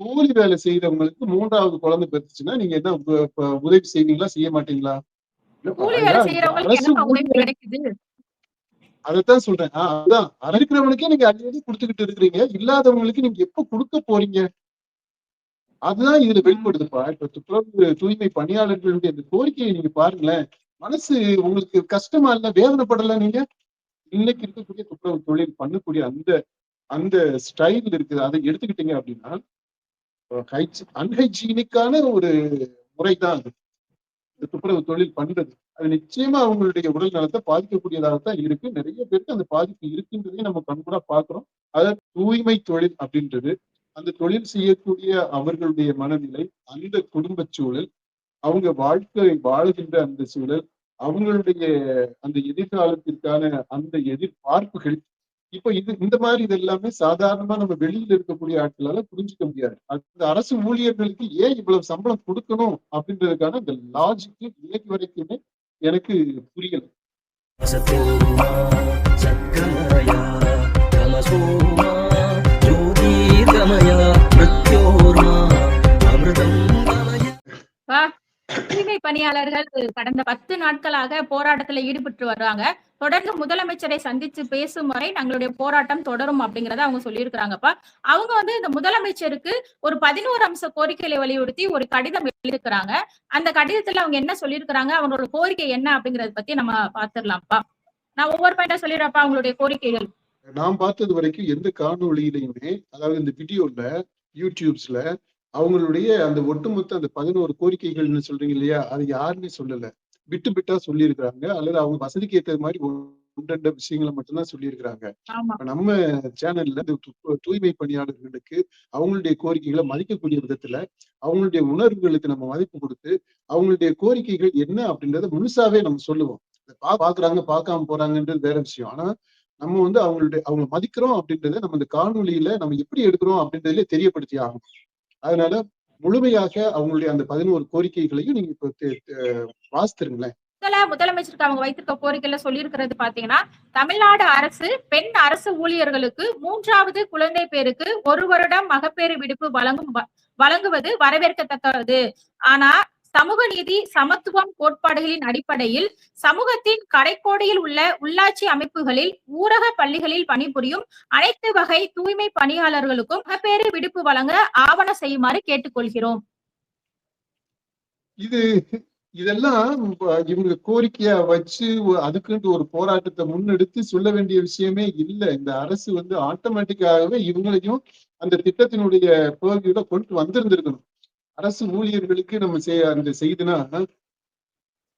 கூலி வேலை செய்யறவங்களுக்கு 3வது குழந்தை பெற்றுச்சுன்னா நீங்க என்ன உதவி செய்வீங்களா, செய்ய மாட்டீங்களா? அரசு அதைத்தான் சொல்றேன். அதுதான் இருக்கிறவனுக்கே நீங்க அள்ளி கொடுத்துக்கிட்டு இருக்கிறீங்க. இல்லாதவங்களுக்கு நீங்க எப்ப கொடுக்க போறீங்க? அதுதான் இதுல வெளிப்படுதுப்பா. இப்ப துப்புரவு தூய்மை பணியாளர்களுடைய இந்த கோரிக்கையை நீங்க பாருங்களேன். மனசு உங்களுக்கு கஷ்டமா இல்ல, வேதனைப்படல நீங்க? இன்னைக்கு இருக்கக்கூடிய துப்புரவு தொழில் பண்ணக்கூடிய அந்த அந்த ஸ்டைல் இருக்குது. அதை எடுத்துக்கிட்டீங்க அப்படின்னா அன்ஹைஜீனிக்கான ஒரு முறைதான் அது. இந்த துப்புரவு தொழில் பண்றது. அது நிச்சயமா அவங்களுடைய உடல் நலத்தை பாதிக்கக்கூடியதாகத்தான் இருக்கு. நிறைய பேருக்கு அந்த பாதிப்பு இருக்குன்றதையும் நம்ம கண்கூடா பாக்குறோம். அதாவது தூய்மை தொழில் அப்படின்றது அந்த தொழில் செய்யக்கூடிய அவர்களுடைய மனநிலை, அந்த குடும்ப சூழல், அவங்க வாழ்க்கை வாழுகின்ற அந்த சூழல், அவங்களுடைய அந்த எதிர்காலத்திற்கான அந்த எதிர்பார்ப்புகள், இப்ப இந்த மாதிரி இது எல்லாமே சாதாரணமா நம்ம வெளியில இருக்கக்கூடிய ஆட்களால புரிஞ்சுக்க முடியாது. அந்த அரசு ஊழியர்களுக்கு ஏன் இவ்வளவு சம்பளம் கொடுக்கணும் அப்படின்றதுக்கான அந்த லாஜிக் இன்னைக்கு வரைக்குமே எனக்கு புரியல. தூய்மை பணியாளர்கள் கடந்த 10 நாட்களாக போராட்டத்துல ஈடுபட்டு வர்றாங்க. தொடர்ந்து முதலமைச்சரை சந்திச்சு பேசும் வரை தங்களுடைய போராட்டம் தொடரும் அப்படிங்கறத அவங்க சொல்லியிருக்கிறாங்கப்பா. அவங்க வந்து இந்த முதலமைச்சருக்கு ஒரு 11 அம்ச கோரிக்கைகளை வலியுறுத்தி ஒரு கடிதம் எழுதியிருக்கிறாங்க. அந்த கடிதத்துல அவங்க என்ன சொல்லியிருக்கிறாங்க, அவங்களோட கோரிக்கை என்ன அப்படிங்கறத பத்தி நம்ம பாத்துடலாம்ப்பா. நான் ஒவ்வொரு பாயிண்டா சொல்லிடுறப்பா அவங்களுடைய கோரிக்கைகள். நான் பார்த்தது வரைக்கும் எந்த காணொலியிலையுமே, அதாவது இந்த வீடியோல யூடியூப்ஸ்ல அவங்களுடைய அந்த ஒட்டுமொத்த அந்த 11 கோரிக்கைகள்னு சொல்றீங்க இல்லையா, அது யாருமே சொல்லல. விட்டு விட்டா சொல்லியிருக்கிறாங்க, அல்லது அவங்க வசதிக்கு ஏற்றது மாதிரி 1-2 விஷயங்களை மட்டும்தான் சொல்லியிருக்கிறாங்க. நம்ம சேனல்ல இந்த தூய்மை பணியாளர்களுக்கு அவங்களுடைய கோரிக்கைகளை மதிக்கக்கூடிய விதத்துல, அவங்களுடைய உணர்வுகளுக்கு நம்ம மதிப்பு கொடுத்து, அவங்களுடைய கோரிக்கைகள் என்ன அப்படின்றத முழுசாவே நம்ம சொல்லுவோம். பாக்குறாங்க பார்க்காம போறாங்கன்றது வேற விஷயம். ஆனா நம்ம வந்து அவங்க மதிக்கிறோம் அப்படின்றத நம்ம இந்த காணொலியில நம்ம எப்படி எடுக்கிறோம் அப்படின்றதுல தெரியப்படுத்தி ஆகும். அதனால முழுமையாக அவங்களுடைய அந்த 11 கோரிக்கைகளையும் நீங்க இப்ப வாசித்துருங்களேன். முதலமைச்சருக்கு அவங்க வைத்திருக்க கோரிக்கையில சொல்லியிருக்கிறது பாத்தீங்கன்னா, தமிழ்நாடு அரசு பெண் அரசு ஊழியர்களுக்கு 3வது குழந்தை பேருக்கு 1 வருடம் மகப்பேறு விடுப்பு வழங்குவது வரவேற்கத்தக்கது. ஆனா சமூக நீதி சமத்துவம் கோட்பாடுகளின் அடிப்படையில் சமூகத்தின் கடைக்கோடியில் உள்ள உள்ளாட்சி அமைப்புகளில் ஊரக பள்ளிகளில் பணிபுரியும் அனைத்து வகை தூய்மை பணியாளர்களுக்கும் மகப்பேறு விடுப்பு வழங்க ஆவணம் செய்யுமாறு கேட்டுக்கொள்கிறோம். இதெல்லாம் இவங்க கோரிக்கையா வச்சு அதுக்குன்ட்டு ஒரு போராட்டத்தை முன்னெடுத்து சொல்ல வேண்டிய விஷயமே இல்லை. இந்த அரசு வந்து ஆட்டோமேட்டிக்காகவே இவங்களையும் அந்த திட்டத்தினுடைய பர்வியூல கொண்டு வந்திருந்திருக்கணும். அரசு ஊழியர்களுக்கு நம்ம அந்த செய்தினா,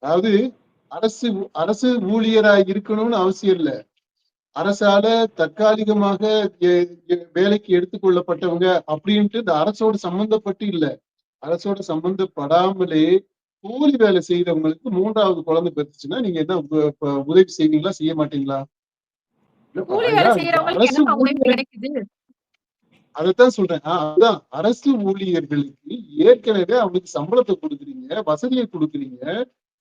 அதாவது அரசு ஊழியரா இருக்கணும்னு அவசியம் இல்லை. அரசால தற்காலிகமாக வேலைக்கு எடுத்துக்கொள்ளப்பட்டவங்க அப்படின்ட்டு இந்த அரசோட சம்பந்தப்பட்டு இல்லை. அரசோட சம்பந்தப்படாமலே கூலி வேலை செய்யறவங்களுக்கு 3வது குழந்தை பெற்றுச்சுன்னா நீங்க என்ன உதவி செய்வீங்களா, செய்ய மாட்டீங்களா? அதைத்தான் சொல்றேன். அதுதான் அரசு ஊழியர்களுக்கு ஏற்கனவே அவங்களுக்கு சம்பளத்தை கொடுக்குறீங்க, வசதியை கொடுக்குறீங்க,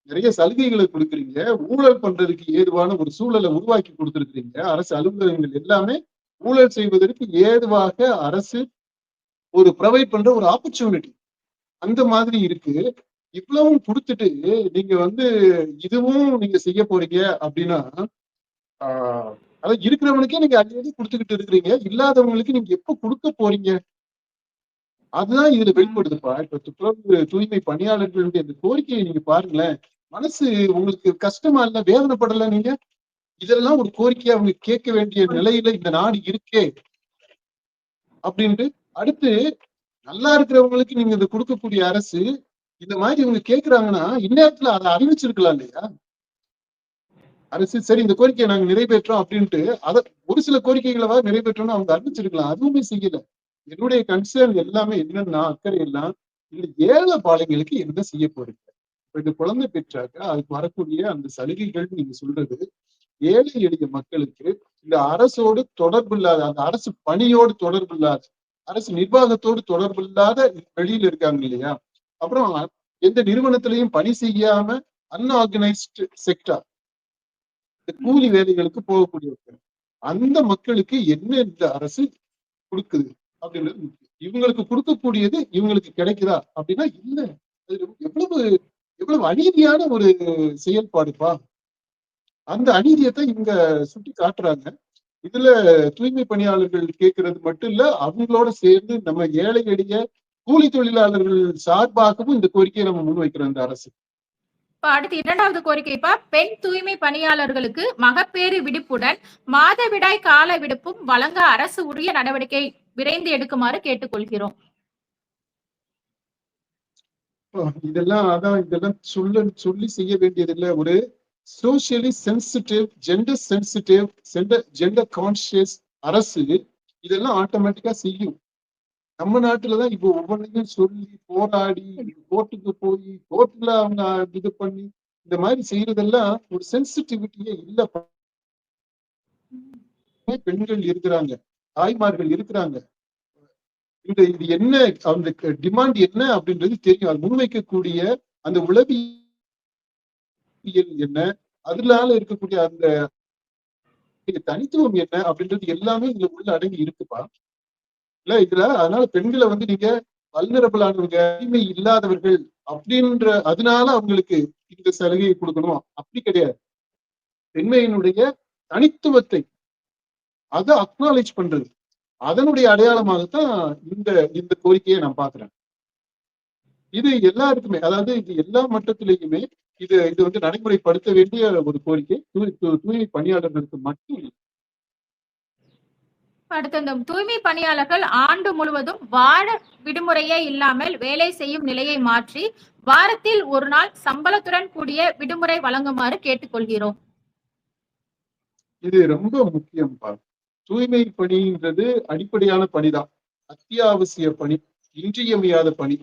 நிறைய சலுகைகளை கொடுக்குறீங்க, ஊழல் பண்றதுக்கு ஏதுவான ஒரு சூழலை உருவாக்கி கொடுத்துருக்கீங்க. அரசு அலுவலகங்கள் எல்லாமே ஊழல் செய்வதற்கு ஏதுவாக அரசு ஒரு ப்ரொவைட் பண்ற ஒரு ஆப்பர்ச்சுனிட்டி அந்த மாதிரி இருக்கு. இவ்வளவும் கொடுத்துட்டு நீங்க வந்து இதுவும் நீங்க செய்ய போறீங்க அப்படின்னா, அதாவது இருக்கிறவனுக்கே நீங்க அள்ளி கொடுத்துக்கிட்டு இருக்கிறீங்க, இல்லாதவங்களுக்கு நீங்க எப்ப கொடுக்க போறீங்க? அதுதான் இதுல வெளிப்படுதுப்பா. இப்ப துப்புரவு தூய்மை பணியாளர்களுடைய இந்த கோரிக்கையை நீங்க பாருங்களேன். மனசு உங்களுக்கு கஷ்டமா இல்ல, வேதனைப்படல நீங்க? இதெல்லாம் ஒரு கோரிக்கையை அவங்க கேட்க வேண்டிய நிலையில இந்த நாடு இருக்கே அப்படின்ட்டு. அடுத்து நல்லா இருக்கிறவங்களுக்கு நீங்க இதை கொடுக்கக்கூடிய அரசு இந்த மாதிரி இவங்க கேட்கிறாங்கன்னா இந்நேரத்துல அதை அறிவிச்சிருக்கலாம் இல்லையா? அரசு சரி இந்த கோரிக்கையை நாங்க நிறைவேற்றோம் அப்படின்ட்டு அதை ஒரு சில கோரிக்கைகளை நிறைவேற்றோம்னு அவங்க அறிவிச்சிருக்கலாம். அதுவுமே செய்யல. என்னுடைய கன்சர்ன் எல்லாமே என்னன்னா, அக்கறை எல்லாம் இந்த ஏழை பாளையங்களுக்கு என்ன செய்ய போறீங்க? இப்ப இந்த குழந்தை பெற்றாக்க அதுக்கு வரக்கூடிய அந்த சலுகைகள் நீங்க சொல்றது ஏழை எளிய மக்களுக்கு இந்த அரசோடு தொடர்பு இல்லாத, அந்த அரசு பணியோடு தொடர்பு இல்லாத, அரசு நிர்வாகத்தோடு தொடர்பு இல்லாத வெளியில இருக்காங்க இல்லையா? அப்புறம் எந்த நிறுவனத்திலையும் பணி செய்யாம அன்ஆர்கனைஸ்டு செக்டார், கூலி வேலைகளுக்கு போகக்கூடியவர்கள், அந்த மக்களுக்கு என்ன இந்த அரசு கொடுக்குது அப்படின்றது முக்கியம். இவங்களுக்கு கொடுக்கக்கூடியது இவங்களுக்கு கிடைக்குதா அப்படின்னா இல்ல. அது எவ்வளவு எவ்வளவு அநீதியான ஒரு செயல்பாடுப்பா. அந்த அநீதியத்தை இவங்க சுட்டி காட்டுறாங்க. இதுல தூய்மை பணியாளர்கள் கேட்கறது மட்டும் இல்ல, அவங்களோட சேர்ந்து நம்ம ஏழை எளிய கூலி தொழிலாளர்கள் சார்பாகவும் இந்த கோரிக்கையை நம்ம முன்வைக்கிறோம் இந்த அரசு. இப்ப அடுத்து 2வது கோரிக்கைப்பா, பெண் தூய்மை பணியாளர்களுக்கு மகப்பேறு விடுப்புடன் மாதவிடாய் கால விடுப்பும் வழங்க அரசு உரிய நடவடிக்கை விரைந்து எடுக்குமாறு கேட்டுக்கொள்கிறோம். இதெல்லாம் சொல்லி செய்ய வேண்டியதில்லை. ஒரு socially sensitive, gender sensitive, gender conscious அரசு இதெல்லாம் ஆட்டோமேட்டிக்கா செய்யும். நம்ம நாட்டுலதான் இப்போ ஒவ்வொன்றையும் சொல்லி போராடி கோர்ட்டுக்கு போய் கோர்ட்ல அவங்க இது பண்ணி இந்த மாதிரி செய்யறதெல்லாம் ஒரு சென்சிட்டிவிட்டியே இல்ல. பெண்கள் இருக்கிறாங்க, தாய்மார்கள் இருக்கிறாங்க. இது என்ன அந்த டிமாண்ட் என்ன அப்படின்றது தெரியும். அது முன்வைக்கக்கூடிய அந்த உளவியல் என்ன, அதனால இருக்கக்கூடிய அந்த தனித்துவம் என்ன அப்படின்றது எல்லாமே இதுல உள்ள அடங்கி இருக்குப்பா. இல்ல இதுல அதனால பெண்களை வந்து நீங்க வல்னரபிள் ஆனவங்க, தீமை இல்லாதவர்கள் அப்படின்ற அதனால அவங்களுக்கு இந்த சலுகையை கொடுக்கணும் அப்படி கிடையாது. பெண்மையினுடைய தனித்துவத்தை அதை அக்னாலேஜ் பண்றது, அதனுடைய அடையாளமாகத்தான் இந்த இந்த கோரிக்கையை நான் பாக்குறேன். இது எல்லாருக்குமே, அதாவது இது எல்லா மட்டத்திலேயுமே இது வந்து நடைமுறைப்படுத்த வேண்டிய ஒரு கோரிக்கை. தூய்மை பணியாளர்களுக்கு மட்டும் இல்லை. அடுத்து இந்த தூய்மை பணியாளர்கள் ஆண்டு முழுவதும் வார விடுமுறையே இல்லாமல் வேலை செய்யும் நிலையை மாற்றி வாரத்தில் ஒரு நாள் சம்பளத்துடன் கூடிய விடுமுறை வழங்குமாறு கேட்டுக்கொள்கிறோம். இது ரொம்ப முக்கியம்பா. தூய்மை பணின்றது அடிப்படையான பணிதான், அத்தியாவசிய பணி, இன்றியமையாத பணி.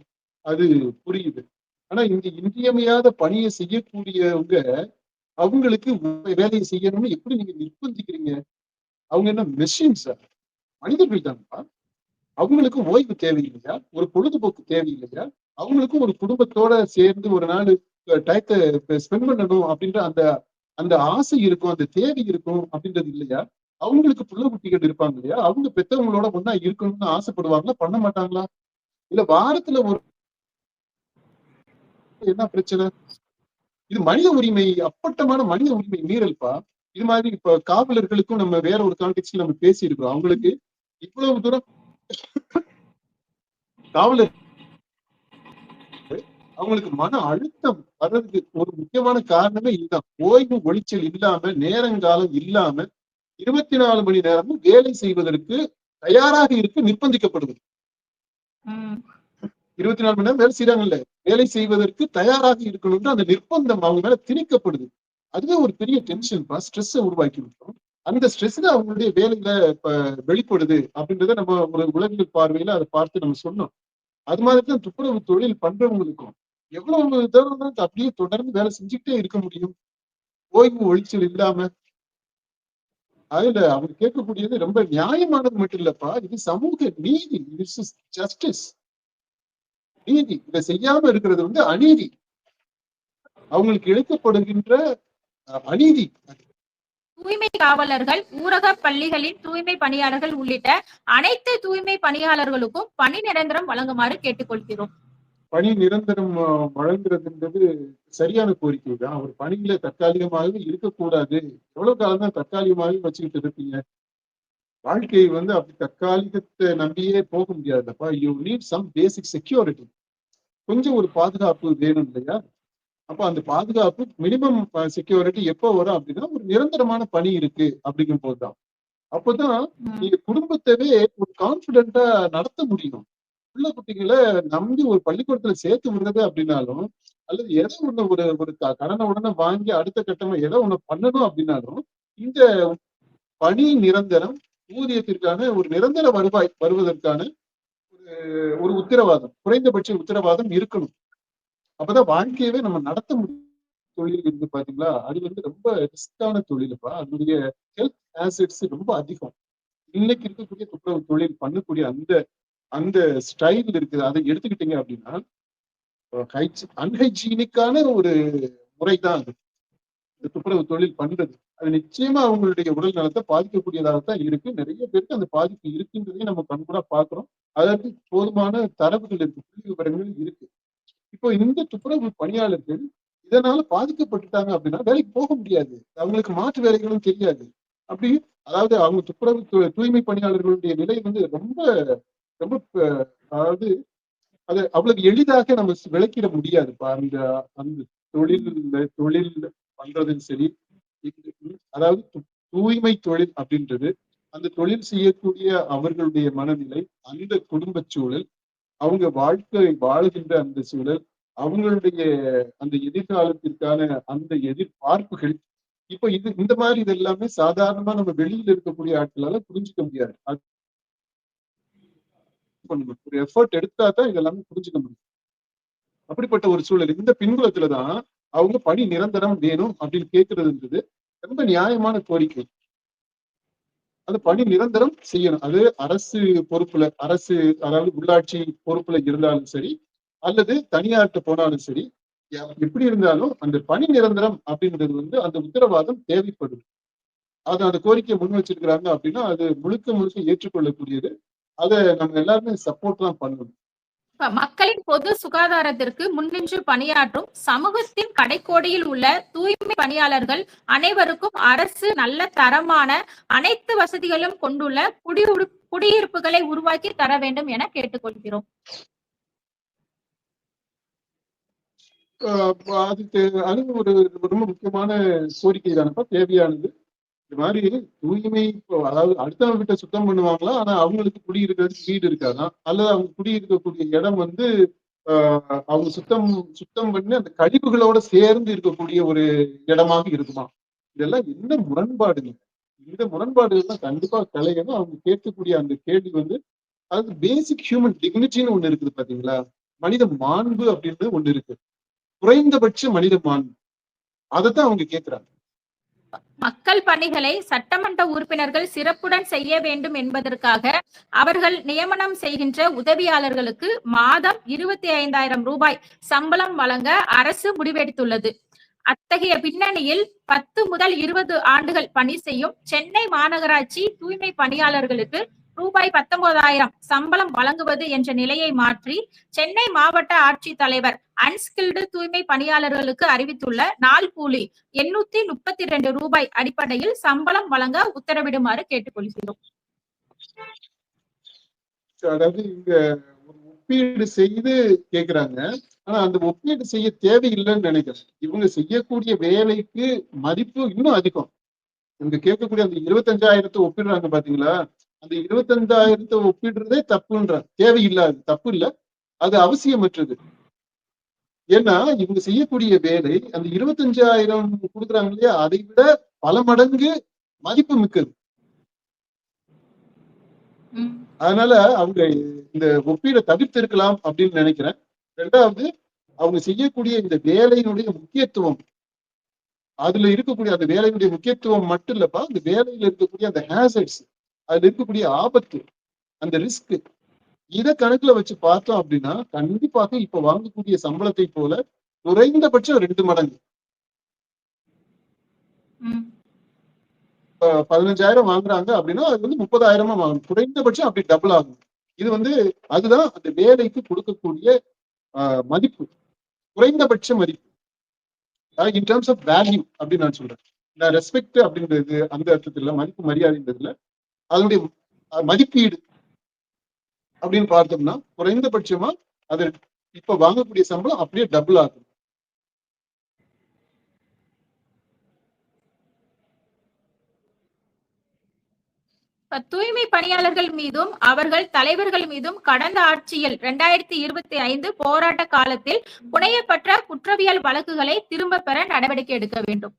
அது புரியுது. ஆனா இந்த இன்றியமையாத பணியை செய்யக்கூடியவங்க அவங்களுக்கு வேலையை செய்யணும்னு எப்படி நீங்க நிர்பந்திக்கிறீங்க? அவங்க என்ன மெஷின்ஸா? மனிதர்கள் தான்ப்பா. அவங்களுக்கு ஓய்வு தேவையில்லையா? ஒரு பொழுதுபோக்கு தேவையில்லையா? அவங்களுக்கும் ஒரு குடும்பத்தோட சேர்ந்து ஒரு நாள் டயத்தை ஸ்பெண்ட் பண்ணணும் அப்படின்ற அந்த அந்த ஆசை இருக்கும், அந்த தேவை இருக்கும் அப்படின்றது இல்லையா? அவங்களுக்கு புள்ள குட்டிகள் இருப்பாங்க இல்லையா? அவங்க பெத்தவங்களோட ஒன்னா இருக்கணும்னு ஆசைப்படுவாங்களா? பண்ண மாட்டாங்களா? இல்ல வாரத்துல ஒரு என்ன பிரச்சனை? இது மனித உரிமை, அப்பட்டமான மனித உரிமை மீறல்பா. இது மாதிரி இப்ப காவலர்களுக்கும் நம்ம வேற ஒரு கான்டெக்ட்ல நம்ம பேசி இருக்கிறோம். அவங்களுக்கு இவ்வளவு தூரம் காவலர் அவங்களுக்கு மன அழுத்தம் வர்றதுக்கு ஒரு முக்கியமான காரணமே இதுதான். ஓய்வு ஒளிச்சல் இல்லாம, நேரங்காலம் இல்லாம 24 மணி நேரமும் வேலை செய்வதற்கு தயாராக இருக்க நிர்பந்திக்கப்படுது. 24 மணி நேரம் வேலை செய்யறாங்கல்ல, வேலை செய்வதற்கு தயாராக இருக்கணும்னு அந்த நிர்பந்தம் அவங்க மேல திணிக்கப்படுது. அதுவே ஒரு பெரிய டென்ஷன், ஸ்ட்ரெஸ் உருவாக்கி விட்டோம். அந்த ஸ்ட்ரெஸ் தான் அவங்களுடைய வேலையில வெளிப்படுது அப்படின்றத நம்ம ஒரு உளவியல் பார்வையில அதை பார்த்து நம்ம சொன்னோம். அது மாதிரிதான் துப்புரவு தொழில் பண்றவங்களுக்கும் எவ்வளவு தூரம் தான் அப்படியே தொடர்ந்து வேலை செஞ்சுக்கிட்டே இருக்க முடியும் ஓய்வு ஒளிச்சல் இல்லாம? அதுல அவங்க கேட்கக்கூடியது ரொம்ப நியாயமானது மட்டும் இல்லப்பா, இது சமூக நீதி, ஜஸ்டிஸ், நீதி. இதை செய்யாம இருக்கிறது வந்து அநீதி, அவங்களுக்கு இழைக்கப்படுகின்ற அநீதி. தூய்மை காவலர்கள், ஊரக பள்ளிகளின் தூய்மை பணியாளர்கள் உள்ளிட்ட அனைத்து தூய்மை பணியாளர்களுக்கும் பணி நிரந்தரம் வழங்குமாறு கேட்டுக்கொள்கிறோம். பணி நிரந்தரம் வழங்குறதுன்றது சரியான கோரிக்கை தான். அவர் பணியில தற்காலிகமாகவே இருக்கக்கூடாது. எவ்வளவு காலம் தான் தற்காலிகமாகவே வச்சுக்கிட்டு இருப்பீங்க? வாழ்க்கையை வந்து அப்படி தற்காலிகத்தை நம்பியே போக முடியாதுப்பா. You need some basic security. கொஞ்சம் ஒரு பாதுகாப்பு வேணும் இல்லையா? அப்ப அந்த பாதுகாப்பு மினிமம் செக்யூரிட்டி எப்போ வரும் அப்படின்னா, ஒரு நிரந்தரமான பணி இருக்கு அப்படிங்கும் போதுதான். அப்பதான் நீங்க குடும்பத்தவே ஒரு கான்பிடென்டா நடத்த முடியும். உள்ள குட்டிகளை நம்பி ஒரு பள்ளிக்கூடத்துல சேர்த்து விடுறது அப்படின்னாலும், அல்லது எதை ஒண்ணு ஒரு கடனை உடனே வாங்கி அடுத்த கட்டமா எதை ஒண்ணு பண்ணணும் அப்படின்னாலும், இந்த பணி நிரந்தரம், ஊதியத்திற்கான ஒரு நிரந்தர வருவாய் வருவதற்கான ஒரு உத்தரவாதம், குறைந்தபட்ச உத்தரவாதம் இருக்கணும். அப்பதான் வாழ்க்கையவே நம்ம நடத்த முடியும். தொழில் இருந்து பாத்தீங்களா, அது வந்து ரொம்ப ரிஸ்கான தொழிலுப்பா. அதனுடைய ஹெல்த் ஆசிட்ஸ் ரொம்ப அதிகம். இன்னைக்கு இருக்கக்கூடிய துப்புரவு தொழில் பண்ணக்கூடிய அந்த அந்த ஸ்டைல் இருக்குது. அதை எடுத்துக்கிட்டீங்க அப்படின்னா அன்ஹைஜீனிக்கான ஒரு முறைதான் அது, இந்த துப்புரவு தொழில் பண்றது. அது நிச்சயமா அவங்களுடைய உடல் நலத்தை பாதிக்கக்கூடியதாகத்தான் இருக்கு. நிறைய பேருக்கு அந்த பாதிப்பு இருக்குன்றதையும் நம்ம கண்கூடா பார்க்கிறோம். அதற்கு போதுமான தரவுகள் இருக்கு, புள்ளி விவரங்கள் இருக்கு. இப்போ இந்த துப்புரவு பணியாளர்கள் இதனால பாதிக்கப்பட்டுட்டாங்க அப்படின்னா வேலைக்கு போக முடியாது. அவங்களுக்கு மாற்று வேலைகளும் தெரியாது. அப்படி அதாவது அவங்க துப்புரவு தூய்மை பணியாளர்களுடைய நிலை வந்து ரொம்ப ரொம்ப அதாவது அது அவ்வளவு எளிதாக நம்ம விளக்கிட முடியாதுப்பா. அந்த அந்த தொழில் பண்றதும் சரி, அதாவது தூய்மை தொழில் அப்படின்றது அந்த தொழில் செய்யக்கூடிய அவர்களுடைய மனநிலை, அந்த குடும்ப சூழல், அவங்க வாழ்க்கை வாழுகின்ற அந்த சூழல், அவங்களுடைய அந்த எதிர்காலத்திற்கான அந்த எதிர்பார்ப்புகள். இப்போ இந்த மாதிரி இது எல்லாமே சாதாரணமா நம்ம வெளியில இருக்கக்கூடிய ஆட்களால புரிஞ்சுக்க முடியாது. ஒரு எஃபர்ட் எடுத்தா தான் இதெல்லாமே புரிஞ்சுக்க முடியும். அப்படிப்பட்ட ஒரு சூழல் இந்த பின்புலத்துலதான் அவங்க பணி நிரந்தரம் வேணும் அப்படின்னு கேட்கறதுன்றது ரொம்ப நியாயமான கோரிக்கை. அந்த பணி நிரந்தரம் செய்யணும். அது அரசு பொறுப்புல, அரசு அதாவது உள்ளாட்சி பொறுப்புல இருந்தாலும் சரி, அல்லது தனியார்ட்ட போனாலும் சரி, எப்படி இருந்தாலும் அந்த பணி நிரந்தரம் அப்படின்றது வந்து அந்த உத்தரவாதம் தேவைப்படுது. அது அந்த கோரிக்கையை முன் வச்சிருக்கிறாங்க அப்படின்னா அது முழுக்க முழுக்க ஏற்றுக்கொள்ளக்கூடியது. அதை நம்ம எல்லாருமே சப்போர்ட் தான் பண்ணணும். மக்களின் பொது சுகாதாரத்திற்கு முன்னின்று பணியாற்றும் சமூகத்தின் கடைக்கோடியில் உள்ள தூய்மை பணியாளர்கள் அனைவருக்கும் அரசு நல்ல தரமான அனைத்து வசதிகளும் கொண்டுள்ள குடியிருப்புகளை உருவாக்கி தர வேண்டும் என கேட்டுக்கொள்கிறோம். அது ஒரு ரொம்ப முக்கியமான கோரிக்கை தானப்பா, தேவையானது. இந்த மாதிரி தூய்மை அதாவது அடுத்தவங்க கிட்ட சுத்தம் பண்ணுவாங்களா, ஆனா அவங்களுக்கு குடியிருக்கிறதுக்கு வீடு இருக்காதான், அல்லது அவங்க குடியிருக்கக்கூடிய இடம் வந்து அவங்க சுத்தம் பண்ணி அந்த கழிவுகளோட சேர்ந்து இருக்கக்கூடிய ஒரு இடமாக இருக்குமா? இதெல்லாம் என்ன முரண்பாடுங்க? இந்த முரண்பாடுகள்லாம் கண்டிப்பா கலையணும். அவங்க கேட்கக்கூடிய அந்த கேள்வி வந்து அது பேசிக் ஹியூமன் டிக்னிட்டின்னு ஒண்ணு இருக்குது பாத்தீங்களா? மனித மாண்பு அப்படின்னு ஒண்ணு இருக்கு, குறைந்தபட்ச மனித மாண்பு. அதைத்தான் அவங்க கேட்கிறாங்க. மக்கள் பணிகளை சட்டமன்ற உறுப்பினர்கள் சிறப்புடன் செய்ய வேண்டும் என்பதற்காக அவர்கள் நியமனம் செய்கின்ற உதவியாளர்களுக்கு மாதம் 25,000 ரூபாய் சம்பளம் வழங்க அரசு முடிவெடுத்துள்ளது. அத்தகைய பின்னணியில் 10 முதல் 20 ஆண்டுகள் பணி செய்யும் சென்னை மாநகராட்சி தூய்மை பணியாளர்களுக்கு ரூபாய் 19,000 சம்பளம் வழங்குவது என்ற நிலையை மாற்றி சென்னை மாவட்ட ஆட்சித்தலைவர் அன்ஸ்கில்டு தூய்மை பணியாளர்களுக்கு அறிவித்துள்ள நாள் கூலி 832 ரூபாய் அடிப்படையில் சம்பளம் வழங்க உத்தரவிடுமாறு கேட்டுக்கொள்கிறோம். அதாவது இங்க ஒரு ஒப்பீடு செய்து கேட்கிறாங்க. ஆனா அந்த ஒப்பீடு செய்ய தேவையில்லைன்னு நினைக்கிறேன். இவங்க செய்யக்கூடிய வேலைக்கு மதிப்பு இன்னும் அதிகம். இவங்க கேட்கக்கூடிய அந்த 25,000 ஒப்பிடுறாங்க பாத்தீங்களா, அந்த 25,000 ஒப்பிடுறதே தப்புன்ற, தேவையில்லாது, தப்பு இல்லை, அது அவசியமற்றது. ஏன்னா இவங்க செய்யக்கூடிய வேலை அந்த 25,000 கொடுக்குறாங்க இல்லையா, அதை விட பல மடங்கு மதிப்பு மிக்கது. அதனால அவங்க இந்த ஒப்பீடை தவிர்த்து இருக்கலாம் அப்படின்னு நினைக்கிறேன். ரெண்டாவது, அவங்க செய்யக்கூடிய இந்த வேலையினுடைய முக்கியத்துவம், அதுல இருக்கக்கூடிய அந்த வேலையினுடைய முக்கியத்துவம் மட்டும் இல்லப்பா, அந்த வேலையில இருக்கக்கூடிய அந்த ஹேசர்ட்ஸ், அதுல இருக்கக்கூடிய ஆபத்து, அந்த ரிஸ்க், இதை கணக்குல வச்சு பார்த்தோம் அப்படின்னா கண்டிப்பாக இப்ப வாங்கக்கூடிய சம்பளத்தை போல குறைந்தபட்சம் 2 மடங்கு, 15,000 வாங்குறாங்க அப்படின்னா அது வந்து 30,000 வாங்கணும், குறைந்தபட்சம் அப்படி டபுள் ஆகும். இது வந்து அதுதான் அந்த வேலைக்கு கொடுக்கக்கூடிய மதிப்பு, குறைந்தபட்ச மதிப்பு. இன் டர்ம்ஸ் ஆஃப் வேல்யூ அப்படின்னு நான் சொல்றேன். நான் ரெஸ்பெக்ட் அப்படின்றது அந்த அர்த்தத்துல, மதிப்பு மரியாதைன்றதுல அதனுடைய மதிப்பீடு அப்படின்னு பார்த்தோம்னா குறைந்தபட்சமா அது இப்ப வாங்கக்கூடிய சம்பளம் அப்படியே டபுள் ஆகும். தூய்மை பணியாளர்கள் மீதும் அவர்கள் தலைவர்கள் மீதும் கடந்த ஆட்சியில் 2025 போராட்ட காலத்தில் புனையப்பட்ட குற்றவியல் வழக்குகளை திரும்ப பெற நடவடிக்கை எடுக்க வேண்டும்.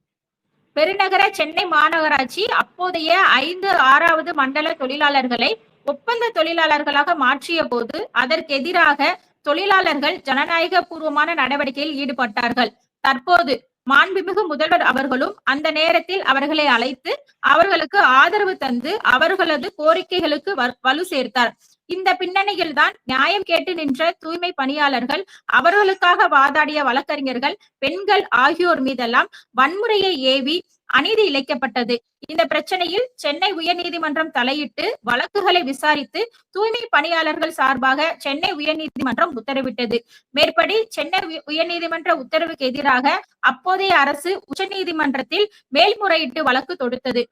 பெருநகர சென்னை மாநகராட்சி அப்போதைய 5/6வது மண்டல தொழிலாளர்களை ஒப்பந்த தொழிலாளர்களாக மாற்றிய போது அதற்கு எதிராக தொழிலாளர்கள் ஜனநாயக பூர்வமான நடவடிக்கையில் ஈடுபட்டார்கள். தற்போது மாண்புமிகு முதல்வர் அவர்களும் அந்த நேரத்தில் அவர்களை அழைத்து அவர்களுக்கு ஆதரவு தந்து அவர்களது கோரிக்கைகளுக்கு வலு சேர்த்தார். இந்த பின்னணியில் தான் நியாயம் கேட்டு நின்ற தூய்மை பணியாளர்கள், அவர்களுக்காக வாதாடிய வழக்கறிஞர்கள், பெண்கள் ஆகியோர் மீதெல்லாம் வன்முறையை ஏவி அநீதி இழைக்கப்பட்டது. இந்த பிரச்சனையில் சென்னை உயர்நீதிமன்றம் தலையிட்டு வழக்குகளை விசாரித்து தூய்மை பணியாளர்கள் சார்பாக சென்னை உயர்நீதிமன்றம் உத்தரவிட்டது. மேற்படி சென்னை உயர்நீதிமன்ற உத்தரவுக்கு எதிராக அப்போதைய அரசு உச்சநீதிமன்றத்தில் மேல்முறையீட்டு வழக்கு தொடுத்தது.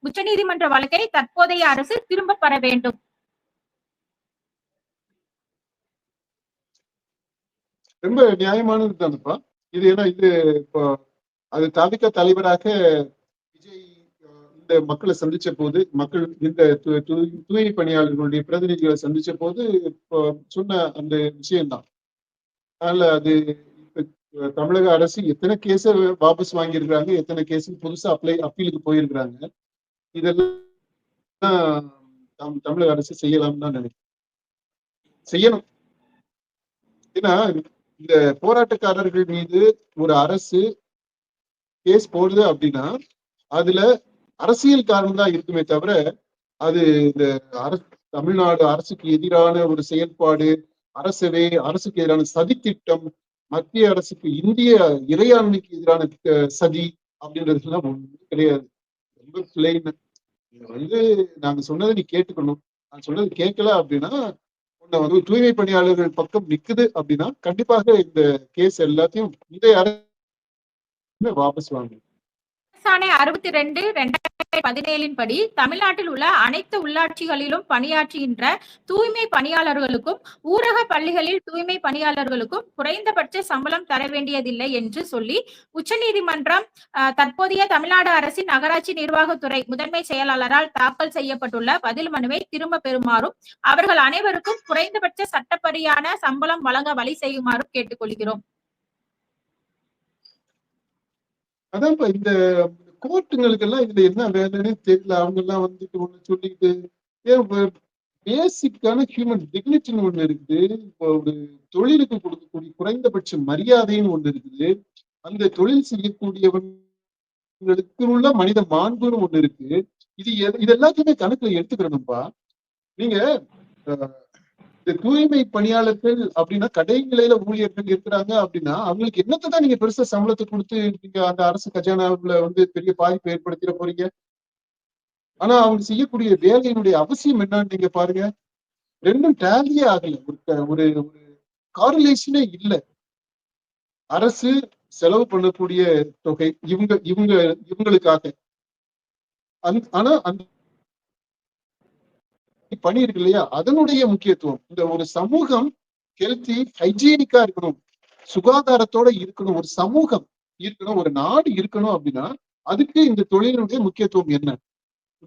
உச்சநீதிமன்ற வழக்கை தற்போதைய அரசு திரும்ப பெற வேண்டும். ரொம்ப நியாயமானது தானப்பா இது. ஏன்னா இது இப்போ அது தவிக தலைவராக விஜய் இந்த மக்களை சந்திச்ச போது, மக்கள் இந்த தூய்மை பணியாளர்களுடைய பிரதிநிதிகளை சந்திச்ச போது இப்போ சொன்ன அந்த விஷயம்தான். அதனால அது தமிழக அரசு எத்தனை கேஸ வாபஸ் வாங்கியிருக்கிறாங்க, எத்தனை கேஸ் புதுசா அப்பீலுக்கு போயிருக்கிறாங்க. இதெல்லாம் தமிழக அரசு செய்யலாம்னு தான் நினைக்கிறேன். செய்யணும். ஏன்னா இந்த போராட்டக்காரர்கள் மீது ஒரு அரசு கேஸ் போடுது அப்படின்னா அதுல அரசியல் காரணம் தான் இருக்குமே தவிர, அது இந்த தமிழ்நாடு அரசுக்கு எதிரான ஒரு செயல்பாடு, அரசுக்கு எதிரான சதித்திட்டம், மத்திய அரசுக்கு இந்திய இறையாண்மைக்கு எதிரான சதி அப்படின்றதுலாம் ஒண்ணும் கிடையாது. ரொம்ப பிளைன். நாங்க சொன்னதை நீ கேட்டுக்கணும். நான் சொன்னது கேட்கல அப்படின்னா வந்து தூய்மை பணியாளர்கள் பக்கம் நிக்குது அப்படின்னா கண்டிப்பாக இந்த கேஸ் எல்லாத்தையும் முந்தைய அரசு வாபஸ் வாங்கும். அரசாணை 62/2017 படி தமிழ்நாட்டில் உள்ள அனைத்து உள்ளாட்சிகளிலும் பணியாற்றுகின்ற தூய்மை பணியாளர்களுக்கும் ஊரக பள்ளிகளில் தூய்மை பணியாளர்களுக்கும் குறைந்தபட்ச சம்பளம் தர வேண்டியதில்லை என்று சொல்லி உச்சநீதிமன்றம் தற்போதைய தமிழ்நாடு அரசின் நகராட்சி நிர்வாகத்துறை முதன்மை செயலாளரால் தாக்கல் செய்யப்பட்டுள்ள பதில் மனுவை திரும்ப பெறுமாறும், அவர்கள் அனைவருக்கும் குறைந்தபட்ச சட்டப்படியான சம்பளம் வழங்க வழி செய்யுமாறும் கேட்டுக்கொள்கிறோம். அதான் இந்த கோர்ட்டுங்களுக்கு எல்லாம் இதுல என்ன வேலைன்னு தெரியல. அவங்க எல்லாம் வந்துட்டு ஒண்ணு சொல்லிட்டு பேசிக்கான ஹியூமன் டிக்னிட்டின்னு ஒண்ணு இருக்குது. இப்போ ஒரு தொழிலுக்கு கொடுக்கக்கூடிய குறைந்தபட்ச மரியாதைன்னு ஒண்ணு இருக்குது. அந்த தொழில் செய்யக்கூடியவங்களுக்கு உள்ள மனித மாண்புன்னு ஒண்ணு இருக்கு. இது எல்லாத்தையுமே கணக்குல எடுத்துக்கிறணும்பா. நீங்க இந்த தூய்மை பணியாளர்கள் அப்படின்னா கடைநிலையில ஊழியர்கள் இருக்கிறாங்க அப்படின்னா அவங்களுக்கு என்னத்தான் நீங்க பெருசா சம்பளத்தை கொடுத்து நீங்க அந்த அரசு கஜானாவுல வந்து பெரிய பாதிப்பு ஏற்படுத்திட போறீங்க. ஆனா அவங்க செய்யக்கூடிய வேலையினுடைய அவசியம் என்னன்னு நீங்க பாருங்க. ரெண்டும் டேலியே ஆகல. ஒரு காரிலேஷனே இல்லை. அரசு செலவு பண்ணக்கூடிய தொகை இவங்களுக்காக, ஆனா அந்த பணி இருக்கு இல்லையா, அதனுடைய முக்கியத்துவம். இந்த ஒரு சமூகம் ஹெல்த்தி ஹைஜீனிக்கா இருக்கணும், சுகாதாரத்தோட இருக்கணும், ஒரு சமூகம் இருக்கணும், ஒரு நாடு இருக்கணும் அப்படின்னா அதுக்கு இந்த தொழிலுடைய முக்கியத்துவம் என்ன?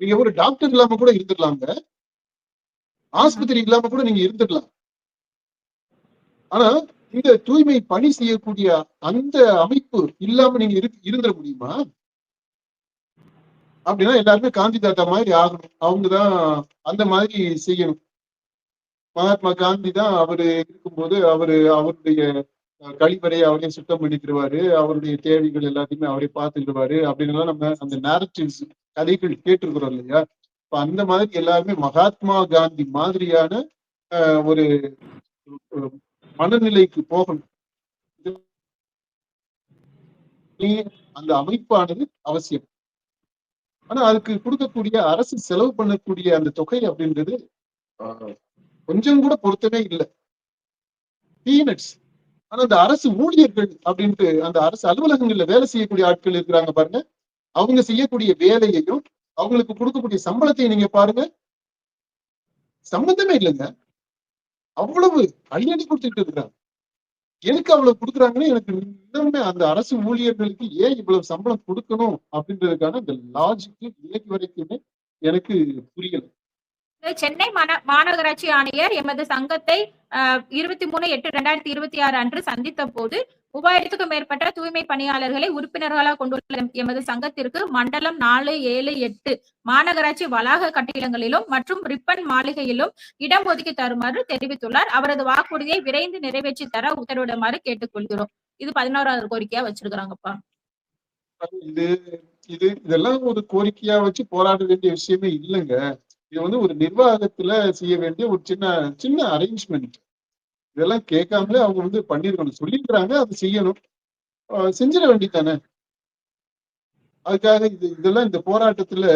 நீங்க ஒரு டாக்டர் இல்லாம கூட இருந்துடலாங்க, ஆஸ்பத்திரி இல்லாம கூட நீங்க இருந்துடலாம். ஆனா இந்த தூய்மை பணி செய்யக்கூடிய அந்த அமைப்பு இல்லாம நீங்க இருந்துட முடியுமா? அப்படின்னா எல்லாருமே காந்தி தாத்தா மாதிரி ஆகணும். அவங்கதான் அந்த மாதிரி செய்யணும். மகாத்மா காந்தி தான் அவரு இருக்கும்போது அவருடைய கழிப்பறையை அவரே சுத்தம் பண்ணிக்கிடுவாரு, அவருடைய தேவைகள் எல்லாத்தையுமே அவரே பார்த்துக்கிடுவாரு அப்படின்னு நம்ம அந்த நேரட்டிவ்ஸ் கதைகள் கேட்டிருக்கிறோம் இல்லையா? இப்ப அந்த மாதிரி எல்லாருமே மகாத்மா காந்தி மாதிரியான ஒரு மனநிலைக்கு போகணும். அந்த அமைப்பானது அவசியம். ஆனா அதுக்கு கொடுக்கக்கூடிய அரசு செலவு பண்ணக்கூடிய அந்த தொகை அப்படின்றது கொஞ்சம் கூட பொருத்தமே இல்லை. பீனட்ஸ். ஆனா அந்த அரசு ஊழியர்கள் அப்படின்ட்டு அந்த அரசு அலுவலகங்கள்ல வேலை செய்யக்கூடிய ஆட்கள் இருக்கிறாங்க பாருங்க, அவங்க செய்யக்கூடிய வேலையையும் அவங்களுக்கு கொடுக்கக்கூடிய சம்பளத்தையும் நீங்க பாருங்க, சம்பந்தமே இல்லைங்க. அவ்வளவு அள்ளி கொடுத்துட்டு இருக்கிறாங்க. எனக்கு அவ்வளவு கொடுக்குறாங்கன்னு எனக்கு இன்னுமே அந்த அரசு ஊழியர்களுக்கு ஏன் இவ்வளவு சம்பளம் கொடுக்கணும் அப்படின்றதுக்கான இந்த லாஜிக்கு இன்னைக்கு வரைக்குமே எனக்கு புரியல. சென்னை மாநகராட்சி ஆணையர் எமது சங்கத்தை 23/8/2026 அன்று சந்தித்த போது 3000க்கும் மேற்பட்ட தூய்மை பணியாளர்களை உறுப்பினர்களாக கொண்டுள்ள எமது சங்கத்திற்கு மண்டலம் 4, 7, 8 மாநகராட்சி வளாக கட்டிடங்களிலும் மற்றும் ரிப்பன் மாளிகையிலும் இடம் ஒதுக்கி தருமாறு தெரிவித்துள்ளார். அவரது வாக்குறுதியை விரைந்து நிறைவேற்றி தர உத்தரவிடுமாறு கேட்டுக்கொள்கிறோம். இது 11வது கோரிக்கையா வச்சிருக்கிறாங்கப்பா. இதெல்லாம் ஒரு கோரிக்கையா வச்சு போராட வேண்டிய விஷயமே இல்லைங்க. இது வந்து ஒரு நிர்வாகத்துல செய்ய வேண்டிய ஒரு சின்ன சின்ன அரேஞ்ச்மெண்ட். இதெல்லாம் கேட்காமலே அவங்க வந்து பண்ணிருக்கணும். சொல்லியிருக்கிறாங்க, அதை செய்யணும். செஞ்சிட வேண்டியதானே. அதுக்காக இதெல்லாம் இந்த போராட்டத்துல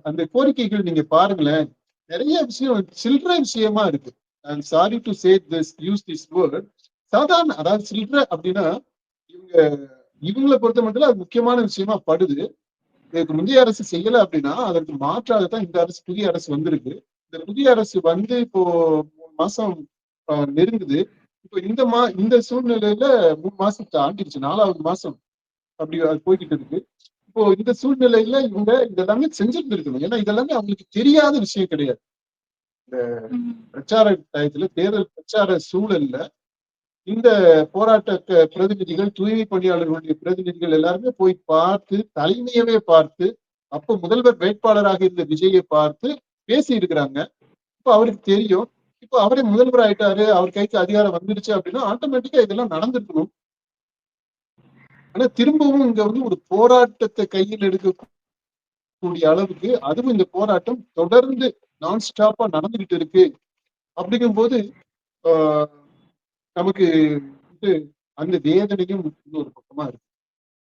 அந்த கோரிக்கைகள் நீங்க பாருங்களேன். நிறைய விஷயம் சில்லற விஷயமா இருக்கு. I'm sorry to say this, use this word. சாதாரண, அதாவது சில்லற அப்படின்னா இவங்க இவங்களை பொறுத்த மட்டும் அது முக்கியமான விஷயமா படுது. இதுக்கு முந்தைய அரசு செய்யல அப்படின்னா அதற்கு மாற்றாகத்தான் இந்த அரசு, புதிய அரசு வந்திருக்கு. இந்த புதிய அரசு வந்து இப்போ 3 மாசம் நெருங்குது. இப்போ இந்த சூழ்நிலையில 3 மாசம் தாண்டிடுச்சு, 4வது மாசம் அப்படி அது போய்கிட்டு இருக்கு. இப்போ இந்த சூழ்நிலையில இவங்க இதெல்லாமே செஞ்சிருந்திருக்கணும். ஏன்னா இதெல்லாமே அவங்களுக்கு தெரியாத விஷயம் கிடையாது. இந்த பிரச்சார டயத்துல, தேர்தல் பிரச்சார சூழல்ல இந்த போராட்ட பிரதிநிதிகள், தூய்மை பணியாளர்களுடைய பிரதிநிதிகள் எல்லாருமே போய் பார்த்து, தலைமையவே பார்த்து, அப்ப முதல்வர் வேட்பாளராக இருந்த விஜயை பார்த்து பேசி இருக்கிறாங்க. இப்ப அவருக்கு தெரியும். இப்ப அவரே முதல்வர் ஆயிட்டாரு, அவர் கைக்கு அதிகாரம் வந்துடுச்சு அப்படின்னா ஆட்டோமேட்டிக்கா இதெல்லாம் நடந்திருக்கணும். ஆனா திரும்பவும் இங்க வந்து ஒரு போராட்டத்தை கையில் எடுக்கக்கூடிய அளவுக்கு, அதுவும் இந்த போராட்டம் தொடர்ந்து நான் ஸ்டாப்பா நடந்துகிட்டு இருக்கு அப்படிங்கும் போது நமக்கு வந்து அந்த வேதனையும் இன்னொரு பக்கமா இருக்கு.